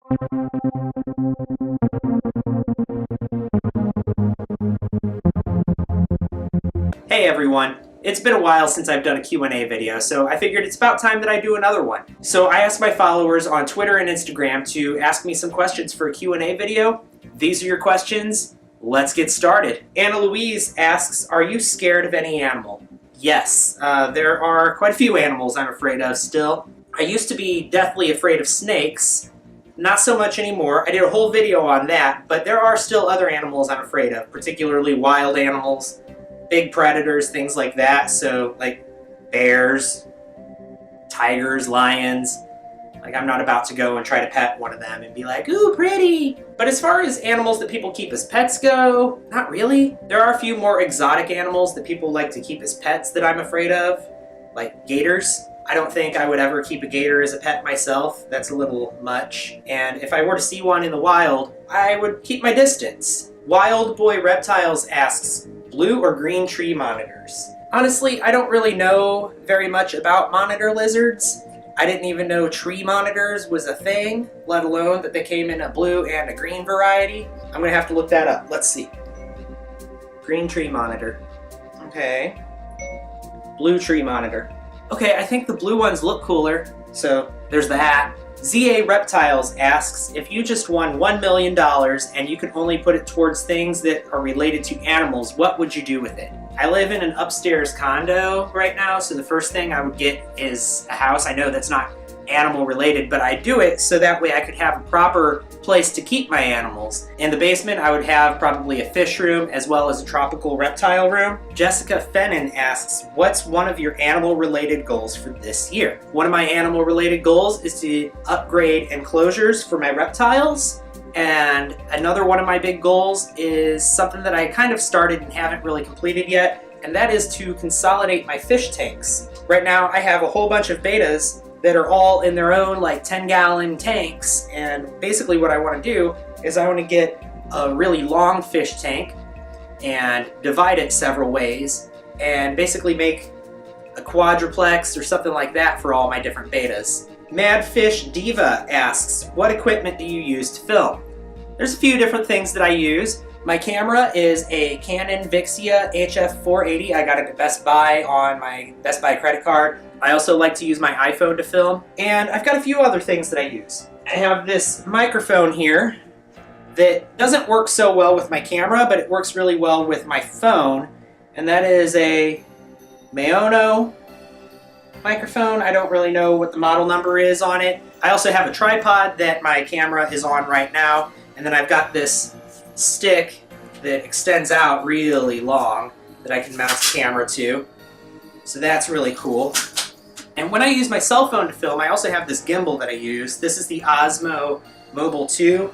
Hey everyone, it's been a while since I've done a Q&A video, so I figured it's about time that I do another one. So I asked my followers on Twitter and Instagram to ask me some questions for a Q&A video. These are your questions. Let's get started. Anna Louise asks, are you scared of any animal? Yes, there are quite a few animals I'm afraid of still. I used to be deathly afraid of snakes. Not so much anymore. I did a whole video on that, but there are still other animals I'm afraid of, particularly wild animals, big predators, things like that. So like bears, tigers, lions. Like I'm not about to go and try to pet one of them and be like, ooh, pretty. But as far as animals that people keep as pets go, not really. There are a few more exotic animals that people like to keep as pets that I'm afraid of, like gators. I don't think I would ever keep a gator as a pet myself. That's a little much. And if I were to see one in the wild, I would keep my distance. Wild Boy Reptiles asks, blue or green tree monitors? Honestly, I don't really know very much about monitor lizards. I didn't even know tree monitors was a thing, let alone that they came in a blue and a green variety. I'm gonna have to look that up. Let's see. Green tree monitor. Okay. Blue tree monitor. Okay, I think the blue ones look cooler, so there's that. ZA Reptiles asks, if you just won $1 million and you could only put it towards things that are related to animals, what would you do with it? I live in an upstairs condo right now, so the first thing I would get is a house. I know that's not animal related, but I do it so that way I could have a proper place to keep my animals. In the basement, I would have probably a fish room as well as a tropical reptile room. Jessica Fennon asks, what's one of your animal related goals for this year? One of my animal related goals is to upgrade enclosures for my reptiles. And another one of my big goals is something that I kind of started and haven't really completed yet, and that is to consolidate my fish tanks. Right now I have a whole bunch of betas that are all in their own like 10-gallon tanks, and basically what I want to do is I want to get a really long fish tank and divide it several ways and basically make a quadruplex or something like that for all my different betas. Madfish Diva asks, what equipment do you use to film? There's a few different things that I use. My camera is a Canon Vixia HF480. I got it at Best Buy on my Best Buy credit card. I also like to use my iPhone to film. And I've got a few other things that I use. I have this microphone here that doesn't work so well with my camera, but it works really well with my phone. And that is a Maono microphone. I don't really know what the model number is on it. I also have a tripod that my camera is on right now, and then I've got this stick that extends out really long that I can mount the camera to. So that's really cool. And when I use my cell phone to film, I also have this gimbal that I use. This is the Osmo Mobile 2,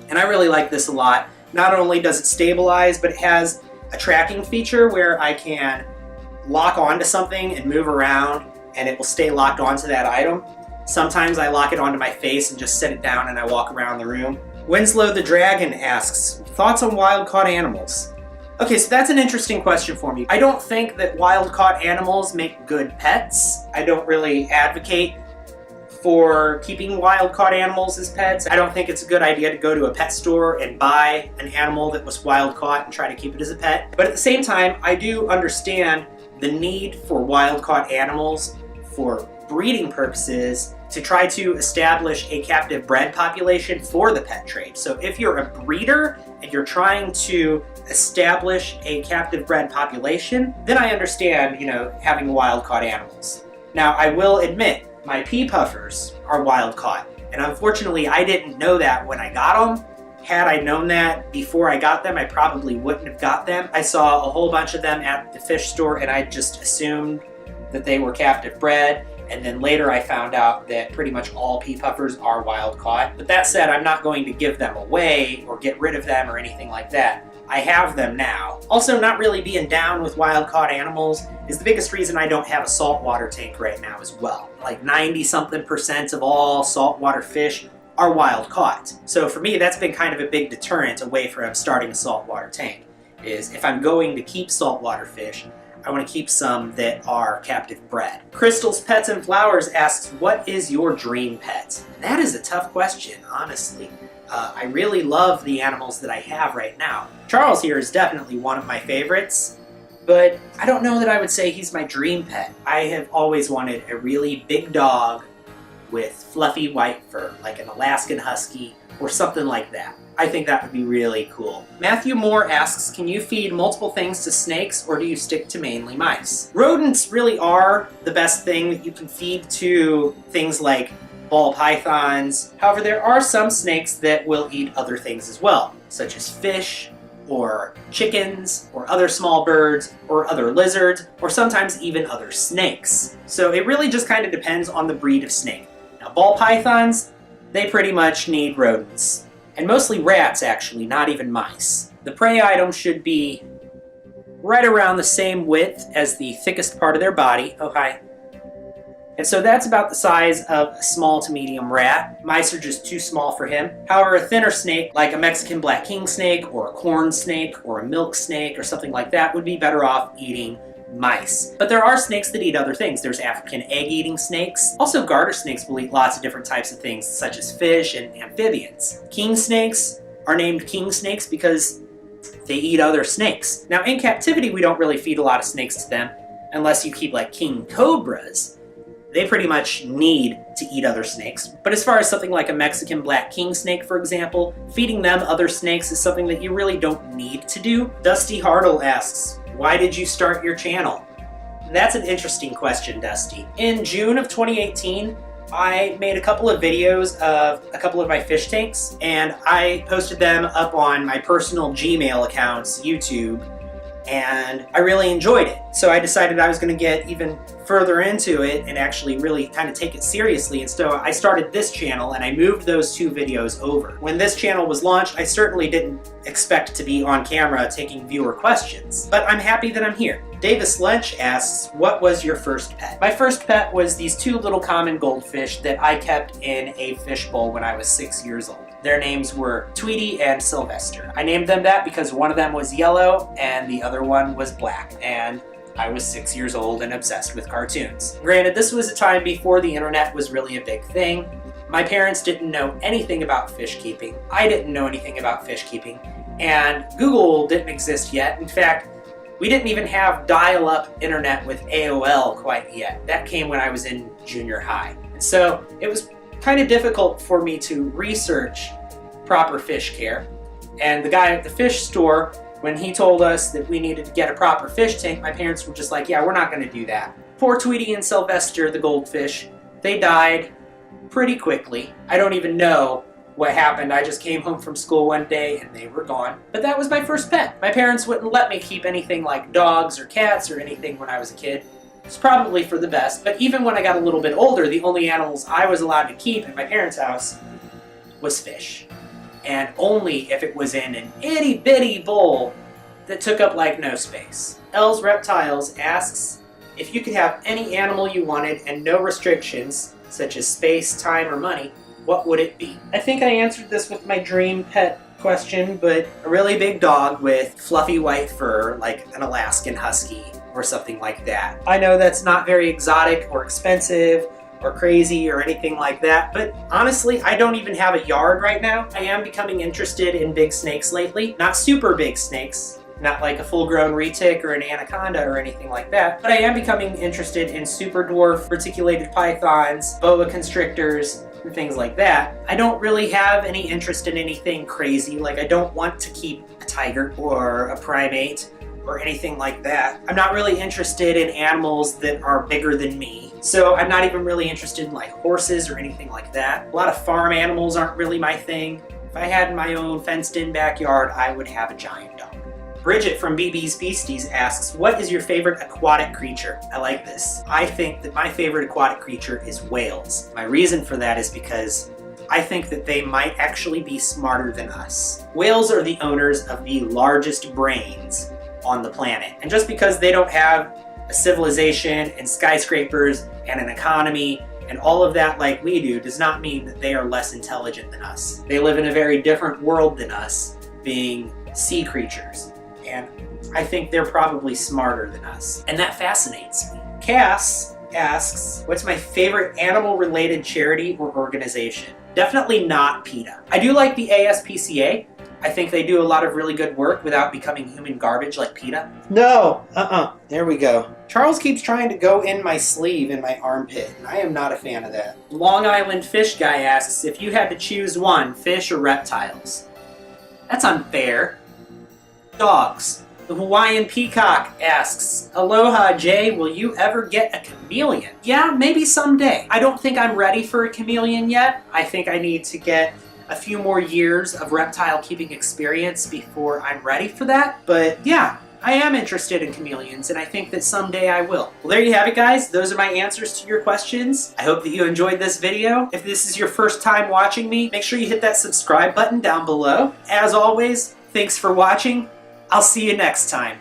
and I really like this a lot. Not only does it stabilize, but it has a tracking feature where I can lock onto something and move around and it will stay locked onto that item. Sometimes I lock it onto my face and just set it down and I walk around the room. Winslow the Dragon asks, thoughts on wild-caught animals? Okay, so that's an interesting question for me. I don't think that wild-caught animals make good pets. I don't really advocate for keeping wild-caught animals as pets. I don't think it's a good idea to go to a pet store and buy an animal that was wild-caught and try to keep it as a pet. But at the same time, I do understand the need for wild-caught animals for breeding purposes to try to establish a captive bred population for the pet trade. So if you're a breeder and you're trying to establish a captive bred population, then I understand, having wild-caught animals. Now, I will admit, my pea puffers are wild-caught, and unfortunately, I didn't know that when I got them. Had I known that before I got them, I probably wouldn't have got them. I saw a whole bunch of them at the fish store and I just assumed that they were captive bred. And then later I found out that pretty much all pea puffers are wild caught. But that said, I'm not going to give them away or get rid of them or anything like that. I have them now. Also, not really being down with wild caught animals is the biggest reason I don't have a saltwater tank right now as well. Like 90-something% of all saltwater fish are wild caught. So for me, that's been kind of a big deterrent away from starting a saltwater tank, is if I'm going to keep saltwater fish, I want to keep some that are captive bred. Crystal's Pets and Flowers asks, what is your dream pet? That is a tough question, honestly. I really love the animals that I have right now. Charles here is definitely one of my favorites, but I don't know that I would say he's my dream pet. I have always wanted a really big dog with fluffy white fur, like an Alaskan Husky or something like that. I think that would be really cool. Matthew Moore asks, can you feed multiple things to snakes or do you stick to mainly mice? Rodents really are the best thing that you can feed to things like ball pythons. However, there are some snakes that will eat other things as well, such as fish, or chickens, or other small birds, or other lizards, or sometimes even other snakes. So it really just kind of depends on the breed of snake. Now, ball pythons, they pretty much need rodents. And mostly rats, actually, not even mice. The prey item should be right around the same width as the thickest part of their body. Oh, hi. And so that's about the size of a small to medium rat. Mice are just too small for him. However, a thinner snake, like a Mexican black king snake, or a corn snake, or a milk snake, or something like that, would be better off eating mice. But there are snakes that eat other things. There's African egg-eating snakes. Also, garter snakes will eat lots of different types of things, such as fish and amphibians. King snakes are named king snakes because they eat other snakes. Now, in captivity, we don't really feed a lot of snakes to them, unless you keep like king cobras. They pretty much need to eat other snakes. But as far as something like a Mexican black king snake, for example, feeding them other snakes is something that you really don't need to do. Dusty Hartle asks, why did you start your channel? That's an interesting question, Dusty. In June of 2018, I made a couple of videos of a couple of my fish tanks, and I posted them up on my personal Gmail accounts, YouTube, and I really enjoyed it. So I decided I was going to get even further into it and actually really kind of take it seriously. And so I started this channel and I moved those two videos over. When this channel was launched, I certainly didn't expect to be on camera taking viewer questions, but I'm happy that I'm here. Davis Lynch asks, what was your first pet? My first pet was these two little common goldfish that I kept in a fish bowl when I was 6 years old. Their names were Tweety and Sylvester. I named them that because one of them was yellow and the other one was black, and I was 6 years old and obsessed with cartoons. Granted, this was a time before the internet was really a big thing. My parents didn't know anything about fish keeping. I didn't know anything about fish keeping, and Google didn't exist yet. In fact, we didn't even have dial-up internet with AOL quite yet. That came when I was in junior high. And so it was kind of difficult for me to research proper fish care. And the guy at the fish store, when he told us that we needed to get a proper fish tank, my parents were just like, yeah, we're not going to do that. Poor Tweety and Sylvester, the goldfish, they died pretty quickly. I don't even know what happened. I just came home from school one day and they were gone. But that was my first pet. My parents wouldn't let me keep anything like dogs or cats or anything when I was a kid. It's probably for the best, but even when I got a little bit older, the only animals I was allowed to keep at my parents' house was fish. And only if it was in an itty-bitty bowl that took up like no space. Els Reptiles asks, if you could have any animal you wanted and no restrictions, such as space, time, or money, what would it be? I think I answered this with my dream pet question, but a really big dog with fluffy white fur, like an Alaskan Husky, or something like that. I know that's not very exotic or expensive or crazy or anything like that, but honestly, I don't even have a yard right now. I am becoming interested in big snakes lately. Not super big snakes, not like a full-grown retic or an anaconda or anything like that, but I am becoming interested in super dwarf reticulated pythons, boa constrictors, and things like that. I don't really have any interest in anything crazy, like I don't want to keep a tiger or a primate or anything like that. I'm not really interested in animals that are bigger than me. So I'm not even really interested in like horses or anything like that. A lot of farm animals aren't really my thing. If I had my own fenced-in backyard, I would have a giant dog. Bridget from BB's Beasties asks, what is your favorite aquatic creature? I like this. I think that my favorite aquatic creature is whales. My reason for that is because I think that they might actually be smarter than us. Whales are the owners of the largest brains on the planet. And just because they don't have a civilization and skyscrapers and an economy and all of that like we do does not mean that they are less intelligent than us. They live in a very different world than us, being sea creatures. And I think they're probably smarter than us. And that fascinates me. Cass asks, what's my favorite animal-related charity or organization? Definitely not PETA. I do like the ASPCA. I think they do a lot of really good work without becoming human garbage like PETA. No, there we go. Charles keeps trying to go in my sleeve in my armpit, and I am not a fan of that. Long Island Fish Guy asks, if you had to choose one, fish or reptiles? That's unfair. Dogs. The Hawaiian Peacock asks, aloha Jay, will you ever get a chameleon? Yeah, maybe someday. I don't think I'm ready for a chameleon yet. I think I need to get a few more years of reptile keeping experience before I'm ready for that. But yeah, I am interested in chameleons, and I think that someday I will. Well, there you have it, guys. Those are my answers to your questions. I hope that you enjoyed this video. If this is your first time watching me, make sure you hit that subscribe button down below. As always, thanks for watching. I'll see you next time.